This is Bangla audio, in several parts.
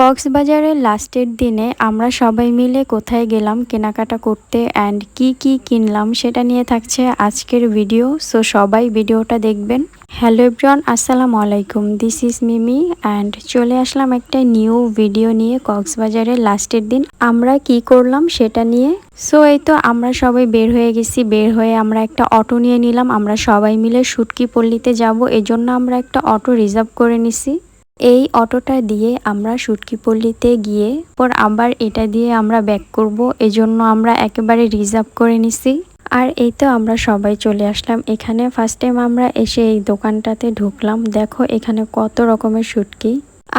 কক্সবাজারের লাস্টের দিনে আমরা সবাই মিলে কোথায় গেলাম কেনাকাটা করতে অ্যান্ড কি কি কিনলাম সেটা নিয়ে থাকছে আজকের ভিডিও। সো সবাই ভিডিওটা দেখবেন। হ্যালো এভরিওয়ান, আসসালামু আলাইকুম, দিস ইজ মিমি অ্যান্ড চলে আসলাম একটা নিউ ভিডিও নিয়ে। কক্সবাজারের লাস্টের দিন আমরা কি করলাম সেটা নিয়ে। সো এই তো আমরা সবাই বের হয়ে গেছি। বের হয়ে আমরা একটা অটো নিয়ে নিলাম। আমরা সবাই মিলে শুটকি পল্লীতে যাব, এজন্য আমরা একটা অটো রিজার্ভ করে নিছি। এই অটোটা দিয়ে আমরা শুটকিপল্লীতে গিয়ে পর আবার এটা দিয়ে আমরা ব্যাক করব, এজন্য আমরা একেবারে রিজার্ভ করে নিছি। আর এই তো আমরা সবাই চলে আসলাম এখানে। ফার্স্ট টাইম আমরা এসে এই দোকানটাতে ঢুকলাম। দেখো এখানে কত রকমের শুটকি,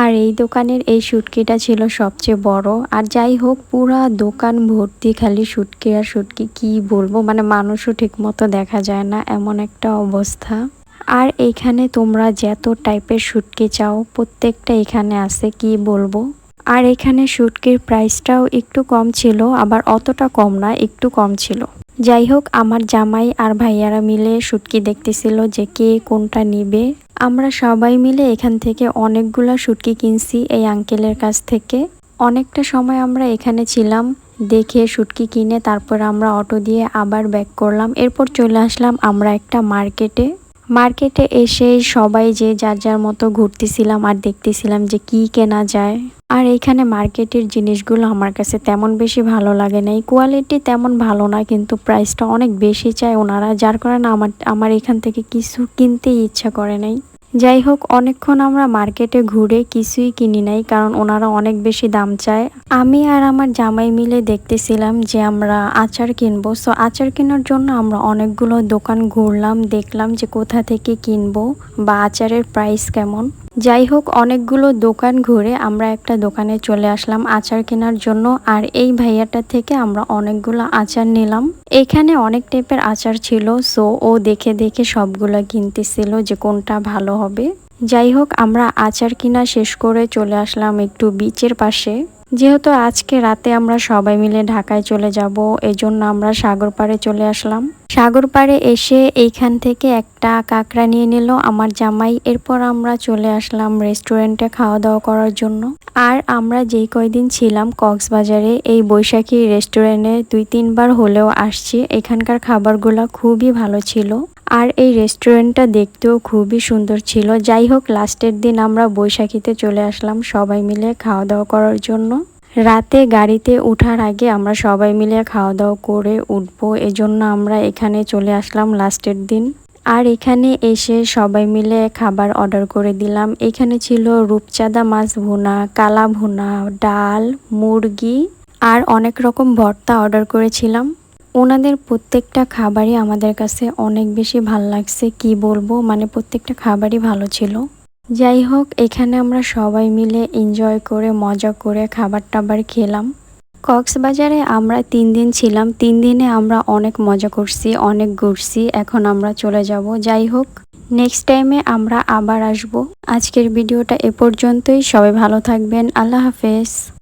আর এই দোকানের এই শুটকিটা ছিল সবচেয়ে বড়। আর যাই হোক, পুরা দোকান ভর্তি খালি শুটকি আর শুটকি, কি বলবো, মানে মানুষও ঠিক মতো দেখা যায় না, এমন একটা অবস্থা। আর এইখানে তোমরা যত টাইপের শুটকি চাও প্রত্যেকটা এখানে আছে, কি বলবো। আর এখানে শুটকির প্রাইসটাও একটু কম ছিল, আবার অতটা কম না, একটু কম ছিল। যাই হোক, আমার জামাই আর ভাইয়ারা মিলে শুটকি দেখতেছিল যে কে কোনটা নিবে। আমরা সবাই মিলে এখান থেকে অনেকগুলা শুটকি কিনছি এই আঙ্কেলের কাছ থেকে। অনেকটা সময় আমরা এখানে ছিলাম, দেখে শুটকি কিনে তারপর আমরা অটো দিয়ে আবার ব্যাক করলাম। এরপর চলে আসলাম আমরা একটা মার্কেটে এসে সবাই যে যার যার মতো ঘুরতেছিলাম আর দেখতেছিলাম যে কি কেনা যায়। আর এইখানে মার্কেটের জিনিসগুলো আমার কাছে তেমন বেশি ভালো লাগে নাই, কোয়ালিটি তেমন ভালো না, কিন্তু প্রাইসটা অনেক বেশি চায় ওনারা, যার কারণে আমার এখান থেকে কিছু কিনতেই ইচ্ছা করে নাই। যাই হোক, অনেকক্ষণ আমরা মার্কেটে ঘুরে কিছুই কিনি নাই, কারণ ওনারা অনেক বেশি দাম চায়। আমি আর আমার জামাই মিলে দেখতেছিলাম যে আমরা আচার কিনবো। সো আচার কেনার জন্য আমরা অনেকগুলো দোকান ঘুরলাম, দেখলাম যে কোথা থেকে কিনবো বা আচারের প্রাইস কেমন। যাই হোক, অনেকগুলো দোকান ঘুরে আমরা একটা দোকানে চলে আসলাম আচার কেনার জন্য। আর এই ভাইয়াটা থেকে আমরা অনেকগুলো আচার নিলাম। এখানে অনেক টাইপের আচার ছিল, সো ও দেখে দেখে সবগুলো কিনতেছিল যে কোনটা ভালো হবে। যাই হোক, আমরা আচার কিনা শেষ করে চলে আসলাম একটু বিচের পাশে। যেহেতু আজকে রাতে আমরা সবাই মিলে ঢাকায় চলে যাব, এজন্য আমরা সাগর পাড়ে চলে আসলাম। সাগর পাড়ে এসে এইখান থেকে একটা কাঁকড়া নিয়ে নিল আমার জামাই। এরপর আমরা চলে আসলাম রেস্টুরেন্টে খাওয়া দাওয়া করার জন্য। আর আমরা যেই কয়দিন ছিলাম কক্সবাজারে, এই বৈশাখী রেস্টুরেন্টে 2-3 বার হলেও আসছি। এখানকার খাবারগুলো খুবই ভালো ছিল, আর এই রেস্টুরেন্টটা দেখতেও খুবই সুন্দর ছিল। যাই হোক, লাস্টের দিন আমরা বৈশাখীতে চলে আসলাম সবাই মিলে খাওয়া দাওয়া করার জন্য। রাতে গাড়িতে ওঠার আগে আমরা সবাই মিলে খাওয়া দাওয়া করে উঠবো, এজন্য আমরা এখানে চলে আসলাম লাস্টের দিন। আর এখানে এসে সবাই মিলে খাবার অর্ডার করে দিলাম। এখানে ছিল রূপচাঁদা মাছ ভুনা, কালা ভুনা, ডাল, মুরগি আর অনেক রকম ভর্তা অর্ডার করেছিলাম। ওনাদের প্রত্যেকটা খাবারই আমাদের কাছে অনেক বেশি ভাল লাগছে, কি বলবো, মানে প্রত্যেকটা খাবারই ভালো ছিল। যাই হোক, এখানে আমরা সবাই মিলে এনজয় করে মজা করে খাবার টাবার খেলাম। কক্সবাজারে আমরা 3 দিন ছিলাম, 3 দিনে আমরা অনেক মজা করছি, অনেক ঘুরছি। এখন আমরা চলে যাব। যাই হোক, নেক্সট টাইমে আমরা আবার আসব। আজকের ভিডিওটা এ পর্যন্তই। সবাই ভালো থাকবেন। আল্লাহ হাফেজ।